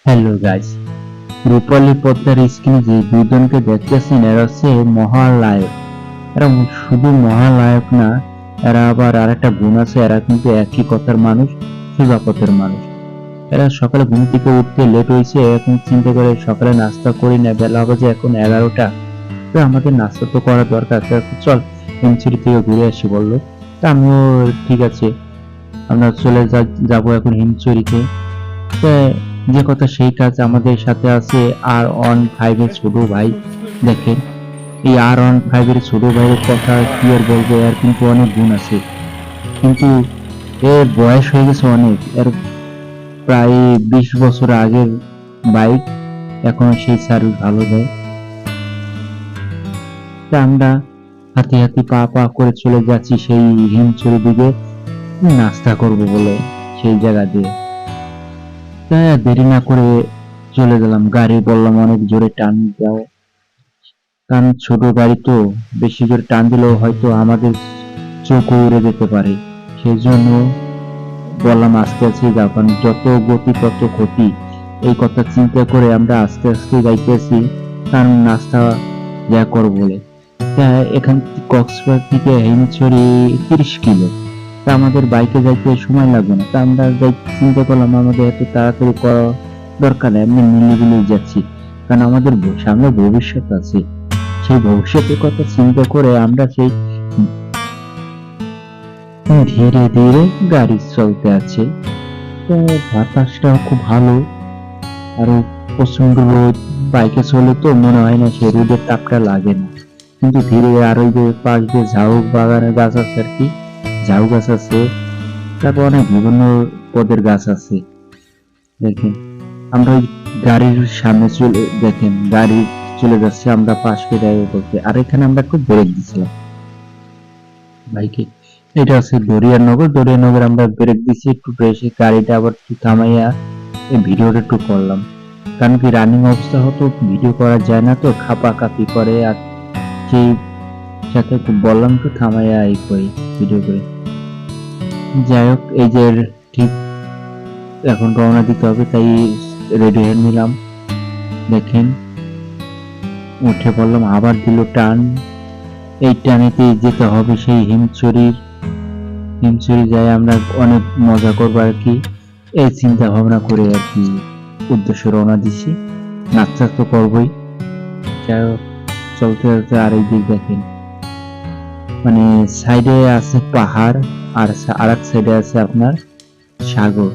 Hello guys, রূপালী পদ্মার স্ক্রিনে যে দুজনকে দেখতেছেন এরা হচ্ছে মহানায়ক। এরা শুধু মহানায়ক না, এরা আবার আরেকটা গুণ আছে, এরা কিন্তু একই কথার মানুষ, সোজা পথের মানুষ। এরা সকালে ঘুম থেকে উঠতে লেট হয়েছে, এখন চিন্তা করে সকালে নাস্তা করি না, বেলা বাজে এখন 11টা। তো আমাদের নাস্তা তো করা দরকার, তো চল হিমছড়ি থেকে ঘুরে আসি বললো। তা আমিও ঠিক আছে, আমরা চলে যাবো এখন হিমছড়িতে। যে কথা সেই কাজ। আমাদের সাথে আছে R15 এর ছোট ভাই। দেখেন, এই R15 এর ছোট ভাইয়ের কথা কি আর বলবো, এর কিন্তু অনেক গুণ আছে, কিন্তু এর বয়স হয়ে গেছে অনেক, এর প্রায় 20 বছর আগের বাইক, এখন সেই সার্ভিস ভালো দেয়। তা আমরা হাতে হাতে পা পা করে চলে যাচ্ছি সেই হিমছড়ির দিকে নাস্তা করব বলে, সেই জায়গা দিয়ে। তাই আর দেরি না করে চলে গেলাম। গাড়ি বললাম অনেক জোরে টান দাও, কারণ ছোট গাড়ি তো, বেশি জোরে টান দিলেও হয়তো আমাদের চোখ উড়ে যেতে পারে। সেই জন্য বললাম আস্তে আস্তে যাও, কারণ যত গতি তত ক্ষতি। এই কথা চিন্তা করে আমরা আস্তে আস্তে যাইতেছি, কারণ নাস্তা যা করবো বলে। তা এখান থেকে কক্সবাজার থেকে হিমছড়ি 30 কিলো, তা আমাদের বাইকে যাইতে সময় লাগবে না। তা আমরা চিন্তা করলাম আমাদের এত তাড়াতাড়ি করা দরকার নেই, এমনি নিলিবিলি যাচ্ছি, কারণ আমাদের সামনে ভবিষ্যৎ আছে। সেই ভবিষ্যতের কথা চিন্তা করে আমরা সেই ধীরে ধীরে গাড়ি চলতে আছে। তো বাতাসটা খুব ভালো, আর প্রচন্ড রোদ, বাইকে চলে তো মনে হয় না সে রোদের তাপটা লাগে না, কিন্তু ধীরে। আর ওই যে পাশ দিয়ে ঝাউ বাগানের গাছ আছে আর কি, ঝাউ গাছ আছে, তারপর অনেক বিভিন্ন পদের গাছ আছে। দেখেন আমরা ওই গাড়ির সামনে চলে, দেখেন গাড়ি চলে যাচ্ছে, আমরা পাশ কেটে করতে। আর এখানে আমরা একটু ব্রেক দিছিলাম বাইকে। এটা হচ্ছে দরিয়ানগর, দরিয়ানগর আমরা ব্রেক দিছি একটু, বেশি গাড়িটা আবার একটু থামাইয়া এই ভিডিওটা একটু করলাম, কারণ কি রানিং অবস্থা হতো, ভিডিও করা যায় না তো, খাপা কাপি করে। আর সেই সাথে একটু বললাম তো থামাইয়া এই করি ভিডিও করে। যাই হোক, এই যে ঠিক এখন রওনা দিতে হবে, তাই রেডি হয়ে নিলাম। দেখেন উঠে পড়লাম, আবার দিল টান। এই টানেতে যেতে হবে সেই হিমছড়ি যাই আমরা অনেক মজা করবো আর কি, এই চিন্তা ভাবনা করে আর কি উদ্দেশ্যে রওনা দিছি। নাস্তা তো করবোই। যাই হোক, চলতে চলতে আর এই দিক দেখেন, মানে সাইডে আছে পাহাড়, আর এক সাইডে আছে আপনার সাগর,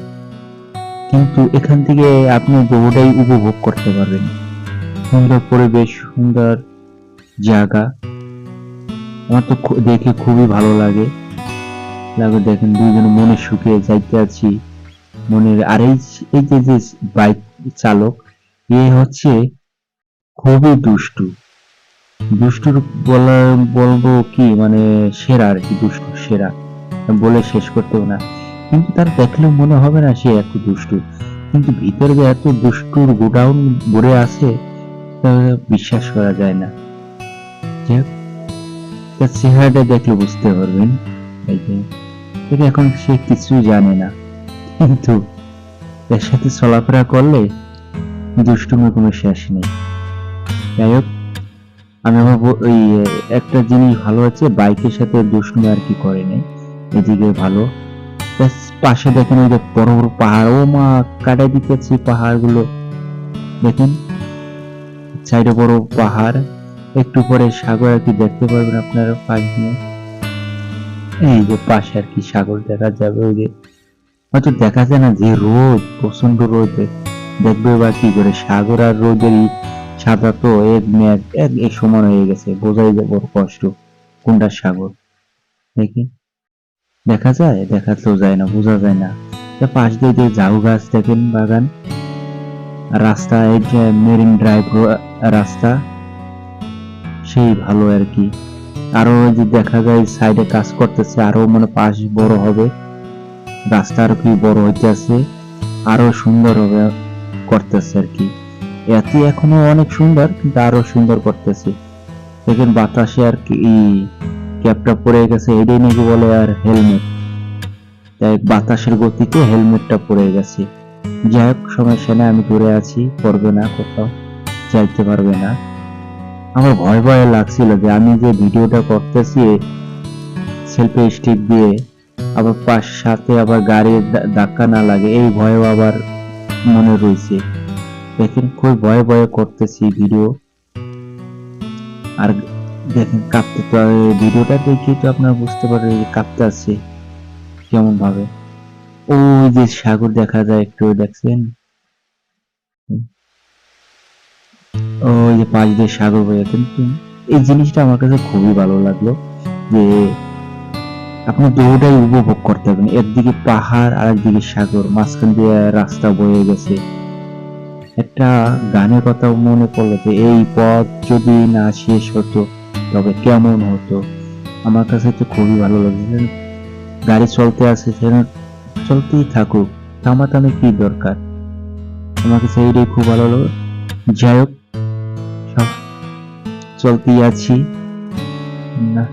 কিন্তু এখান থেকে আপনি বহুটাই উপভোগ করতে পারবেন। সুন্দর পরিবেশ, সুন্দর জায়গা, আমার তো দেখে খুবই ভালো লাগে। দেখেন দুইজন মনে সুখে যাইতে আছি মনের। আর এই যে বাইক চালক, এ হচ্ছে খুবই দুষ্টু। দুষ্টুর বলবো কি, মানে সেরা আর কি, দুষ্টু সেরা বলে শেষ করতেও না। কিন্তু তার দেখলে মনে হবে না সে এত দুষ্টু, কিন্তু ভিতরে যে এত দুষ্টুর গোডাউন ভরে আছে তা বিশ্বাস করা যায় না। তার চেহারাটা দেখলে বুঝতে পারবেন। এই যে এখন সে কিছু জানে না, কিন্তু এর সাথে চলাফেরা করলে দুষ্টুমির কোনো শেষ নেই। যাই হোক, আমি ভাবো ওই একটা জিনিস ভালো আছে, বাইকের সাথে দুষ্টুমি আর কি করে নেই, এদিকে ভালো। পাশে দেখেন ওই যে বড় বড় পাহাড়, ও মা কাটাই দিতেছি পাহাড় গুলো, দেখেন সাইডে বড় পাহাড়, একটু পরে সাগর আর কি দেখতে পারবেন আপনারা পাশ দিয়ে। এই যে পাশে আর কি সাগর দেখা যাবে। ওই যে হয়তো দেখা যায় না, যে রোদ, প্রচন্ড রোদ, দেখবে বা কি করে, সাগর আর রোদের সাদা তো এক মেঘ এক সমান হয়ে গেছে, বোঝাই যায় বড় কষ্ট কোনটা সাগর। দেখি দেখা যায়, দেখাতেও যায় না, বোঝা যায় না। পাশ দিয়ে যে ঝাউ গাছ দেখেন, বাগান, রাস্তা, এই যে মেরিন ড্রাইভ রাস্তা, সেই ভালো আর কি। আরো যে দেখা যায় সাইডে কাজ করতেছে, আরো মানে পাশ বড় হবে, রাস্তা আর কি বড় হইতে আছে, আরো সুন্দর হবে করতেছে আর কি। এতে এখনো অনেক সুন্দর, কিন্তু আরো সুন্দর করতেছে। দেখেন বাতাসে আর কি ক্যাপটা পড়ে গেছে, এটাই নাকি বলে আর হেলমেট, তাই বাতাসের গতিতে হেলমেটটা পড়ে গেছে। যাই হোক, সমস্যা নেই, আমি দূরে আছি, পড়বে না, কোথাও যাইতে পারবে না। আমার ভয় ভয় লাগছিল যে আমি যে ভিডিওটা করতেছি সেলফি স্টিক দিয়ে, আবার সাথে আবার গাড়ির ধাক্কা না লাগে, এই ভয়ও আবার মনে রয়েছে। দেখেন খুব ভয়ে ভয়ে করতেছি ভিডিও। আর দেখেন কাঁপতে, তো ভিডিওটা দেখে তো আপনারা বুঝতে পারবেন যে কাঁপতে আছে কেমন ভাবে। ওই যে সাগর দেখা যায়, একটু দেখছেন, ওই যে পাশ দিয়ে সাগর বয়ে, কিন্তু এই জিনিসটা আমার কাছে খুবই ভালো লাগলো যে আপনি দুটোটাই উপভোগ করতে পারবেন, একদিকে পাহাড় আর একদিকে সাগর, মাঝখান দিয়ে রাস্তা বয়ে গেছে। একটা গানের কথা মনে পড়লো যে এই পথ যদি না শেষ হতো তবে কেমন হতো। আমার কাছে তো খুবই ভালো লাগছে। গাড়ি চলতে আছে, সেখানে চলতেই থাকুক, থামাথামি কি দরকার। আমার কাছে এইটাই খুব ভালো লাগলো। যাই হোক, সব চলতেই আছি না।